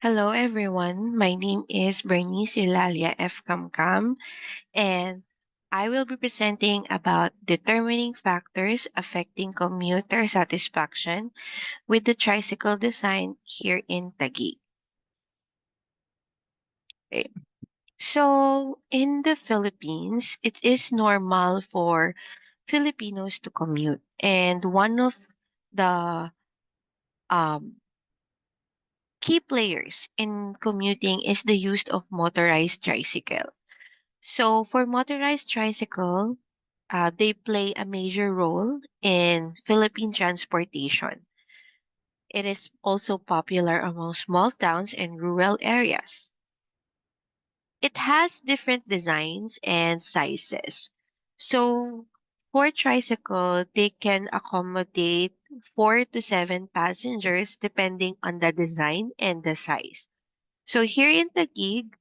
Hello, everyone. My name is Bernice Eulalia F. Kamkam, and I will be presenting about determining factors affecting commuter satisfaction with the tricycle design here in Taguig. Okay. So, in the Philippines, it is normal for Filipinos to commute, and one of the um, key players in commuting is the use of motorized tricycle. So for motorized tricycle, they play a major role in Philippine transportation. It is also popular among small towns and rural areas. It has different designs and sizes. So for tricycle, they can accommodate 4 to 7 passengers depending on the design and the size. So here in Taguig,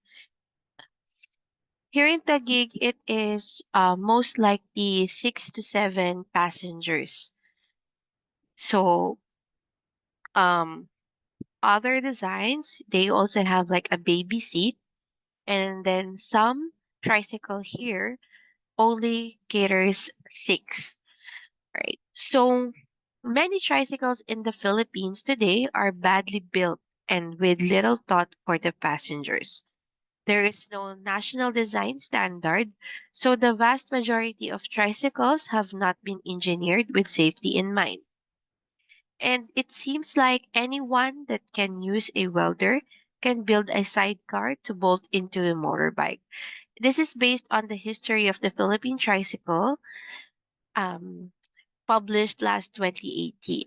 it is most likely 6 to 7 passengers. So, um, other designs, they also have like a baby seat, and then some tricycle here only caters six, right? So, many tricycles in the Philippines today are badly built and with little thought for the passengers. There is no national design standard, so the vast majority of tricycles have not been engineered with safety in mind. And it seems like anyone that can use a welder can build a sidecar to bolt into a motorbike. This is based on the history of the Philippine tricycle, um, published last 2018.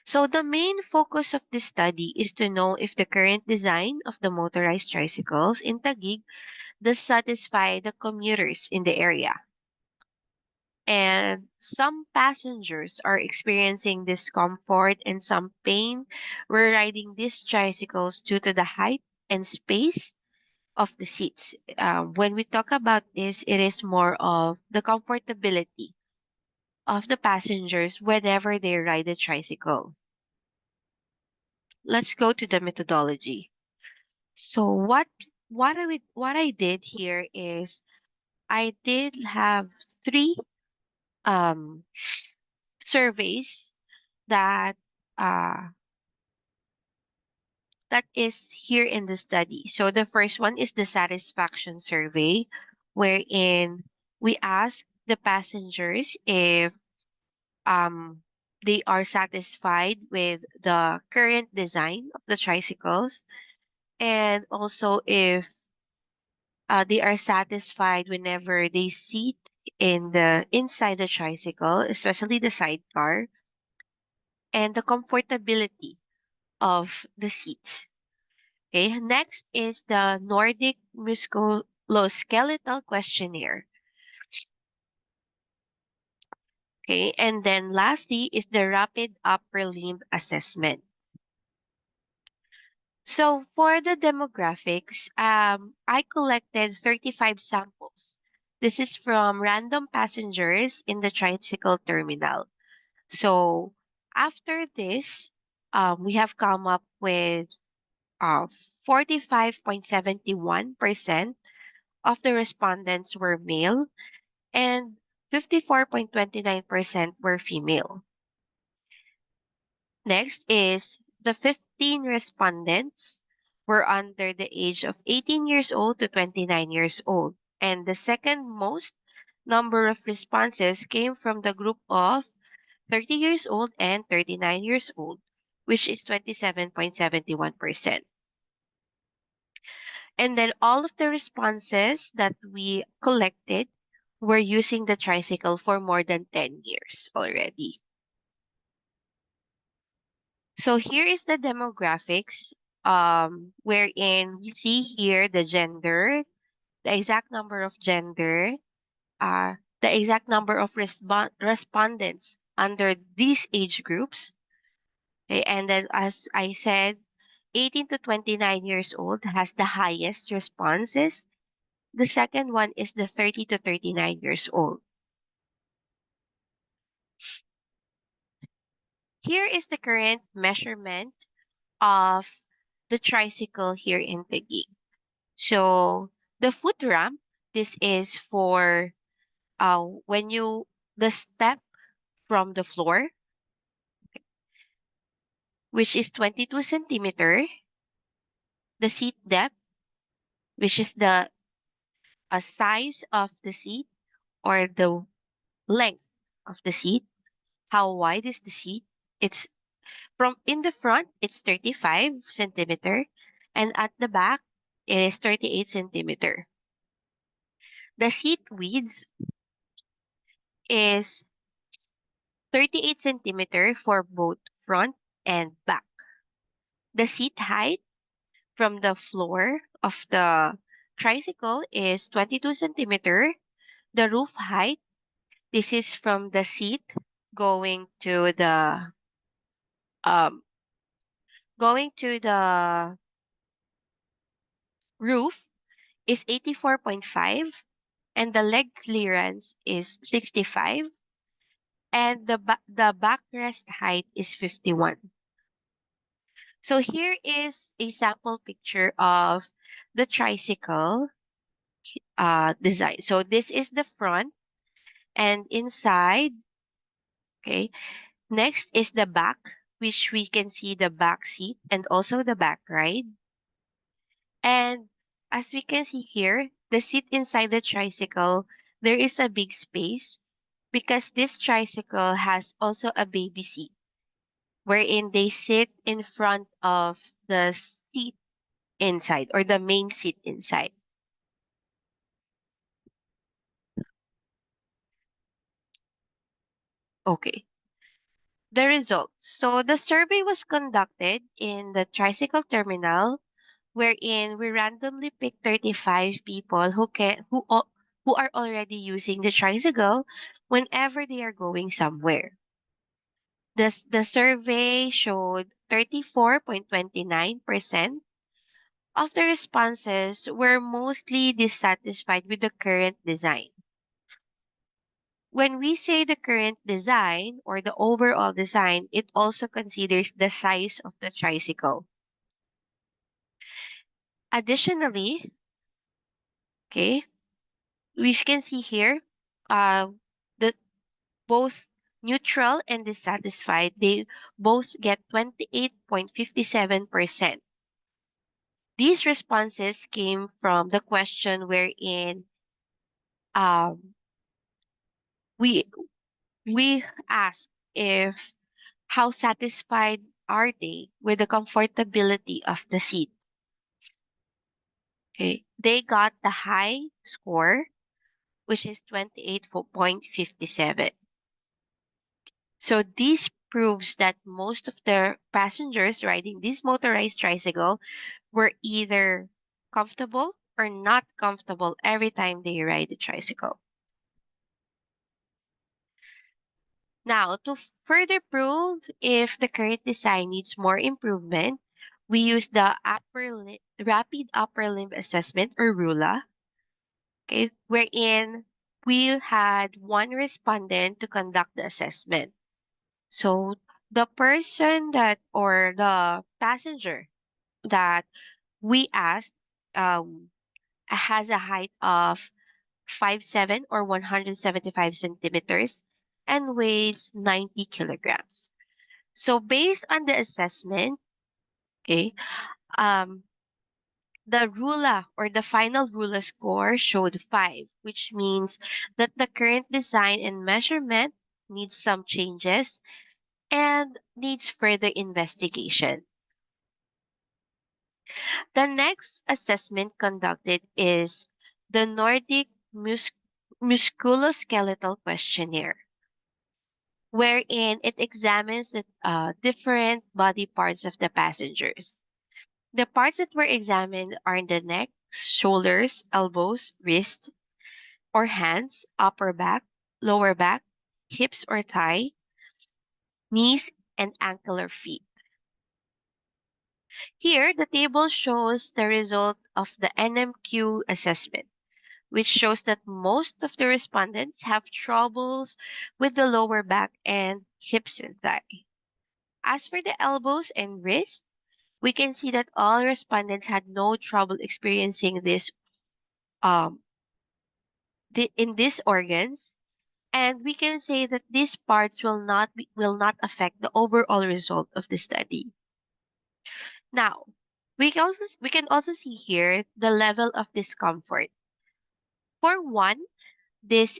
So the main focus of this study is to know if the current design of the motorized tricycles in Taguig does satisfy the commuters in the area. And some passengers are experiencing discomfort and some pain when riding these tricycles due to the height and space of the seats. When we talk about this, it is more of the comfortability of the passengers whenever they ride the tricycle. Let's go to the methodology. So what I did here is I did have three um, surveys that uh, that is here in the study. So the first one is the satisfaction survey, wherein we ask the passengers if um, they are satisfied with the current design of the tricycles, and also if they are satisfied whenever they sit in the inside the tricycle, especially the sidecar, and the comfortability of the seats. Okay, next is the Nordic Musculoskeletal Questionnaire. Okay, and then lastly is the Rapid Upper Limb Assessment. So for the demographics, I collected 35 samples. This is from random passengers in the tricycle terminal. So after this, we have come up with 45.71% of the respondents were male and 54.29% were female. Next is the 15 respondents were under the age of 18 years old to 29 years old. And the second most number of responses came from the group of 30 years old and 39 years old, which is 27.71%. And then all of the responses that we collected were using the tricycle for more than 10 years already. So here is the demographics, wherein we see here the gender, the exact number of gender, the exact number of respondents under these age groups. Okay, and then as I said, 18 to 29 years old has the highest responses. The second one is the 30 to 39 years old. Here is the current measurement of the tricycle here in Taguig. So the foot ramp, this is for when you the step from the floor, which is 22 centimeter, the seat depth, which is the size of the seat or the length of the seat. How wide is the seat? It's from in the front, it's 35 centimeter, and at the back, it is 38 centimeter. The seat width is 38 centimeter for both front and back. The seat height from the floor of the tricycle is 22 centimeter. The roof height, this is from the seat going to the um going to the roof is 84.5, and the leg clearance is 65, and the backrest height is 51. So here is a sample picture of the tricycle design. So this is the front and inside, okay. Next is the back, which we can see the back seat and also the back ride. And as we can see here, the seat inside the tricycle, there is a big space because this tricycle has also a baby seat wherein they sit in front of the seat inside or the main seat inside. Okay. The results. So the survey was conducted in the tricycle terminal wherein we randomly picked 35 people who are already using the tricycle whenever they are going somewhere. The survey showed 34.29% of the responses were mostly dissatisfied with the current design. When we say the current design or the overall design, it also considers the size of the tricycle. Additionally, okay, we can see here uh, that both neutral and dissatisfied, they both get 28.57%. These responses came from the question wherein um, we we asked if how satisfied are they with the comfortability of the seat. Okay. They got the high score, which is 28.57. So this proves that most of the passengers riding this motorized tricycle were either comfortable or not comfortable every time they ride the tricycle. Now, to further prove if the current design needs more improvement, we use the rapid upper limb assessment or RULA, okay, wherein we had one respondent to conduct the assessment. So the person that or the passenger that we asked um, has a height of 5'7" or 175 centimeters and weighs 90 kilograms. So based on the assessment, okay, um, the RULA or the final RULA score showed 5, which means that the current design and measurement needs some changes and needs further investigation. The next assessment conducted is the Nordic Musculoskeletal Questionnaire, wherein it examines the different body parts of the passengers. The parts that were examined are the neck, shoulders, elbows, wrist or hands, upper back, lower back, hips or thigh, knees, and ankle or feet. Here, the table shows the result of the NMQ assessment, which shows that most of the respondents have troubles with the lower back and hips and thigh. As for the elbows and wrists, we can see that all respondents had no trouble experiencing this um in these organs, and we can say that these parts will not affect the overall result of the study. Now, we can also see here the level of discomfort. For one, this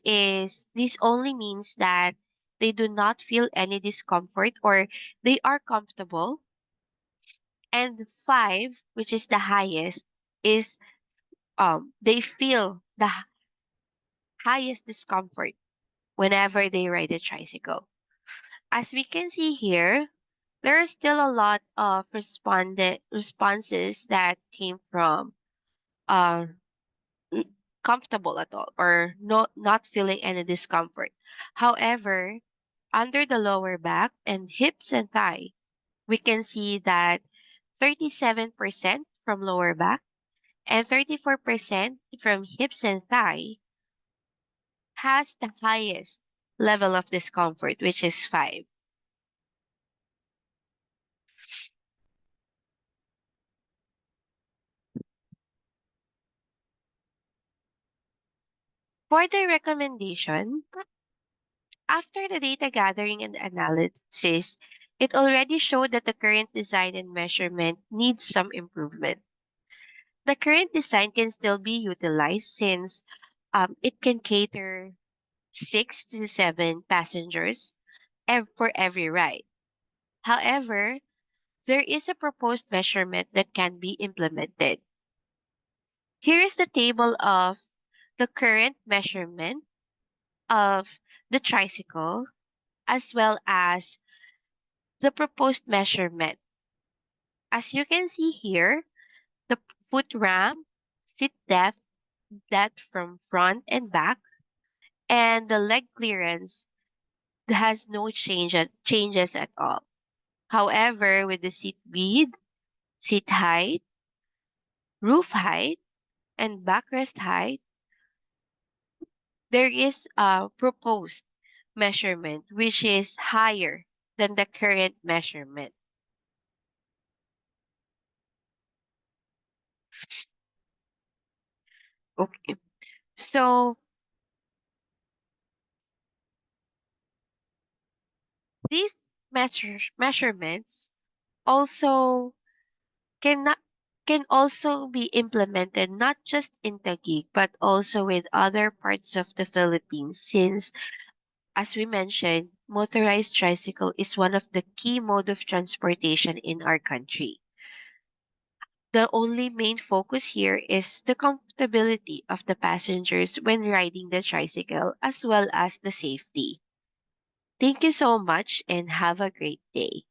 only means that they do not feel any discomfort or they are comfortable. And five, which is the highest, is they feel the highest discomfort whenever they ride a tricycle. As we can see here, there are still a lot of responded responses that came from uh, comfortable at all or not feeling any discomfort. However, under the lower back and hips and thigh, we can see that 37% from lower back and 34% from hips and thigh has the highest level of discomfort, which is 5. For the recommendation, after the data gathering and analysis, it already showed that the current design and measurement needs some improvement. The current design can still be utilized since it can cater 6 to 7 passengers for every ride. However, there is a proposed measurement that can be implemented. Here is the table of the current measurement of the tricycle as well as the proposed measurement. As you can see here, the foot ramp, seat depth from front and back, and the leg clearance has no changes at all. However, with the seat width, seat height, roof height, and backrest height, there is a proposed measurement which is higher than the current measurement. Okay. So these measurements also cannot can also be implemented not just in Taguig but also with other parts of the Philippines since as we mentioned motorized tricycle is one of the key mode of transportation in our country. The only main focus here is the comfortability of the passengers when riding the tricycle as well as the safety. Thank you so much and have a great day.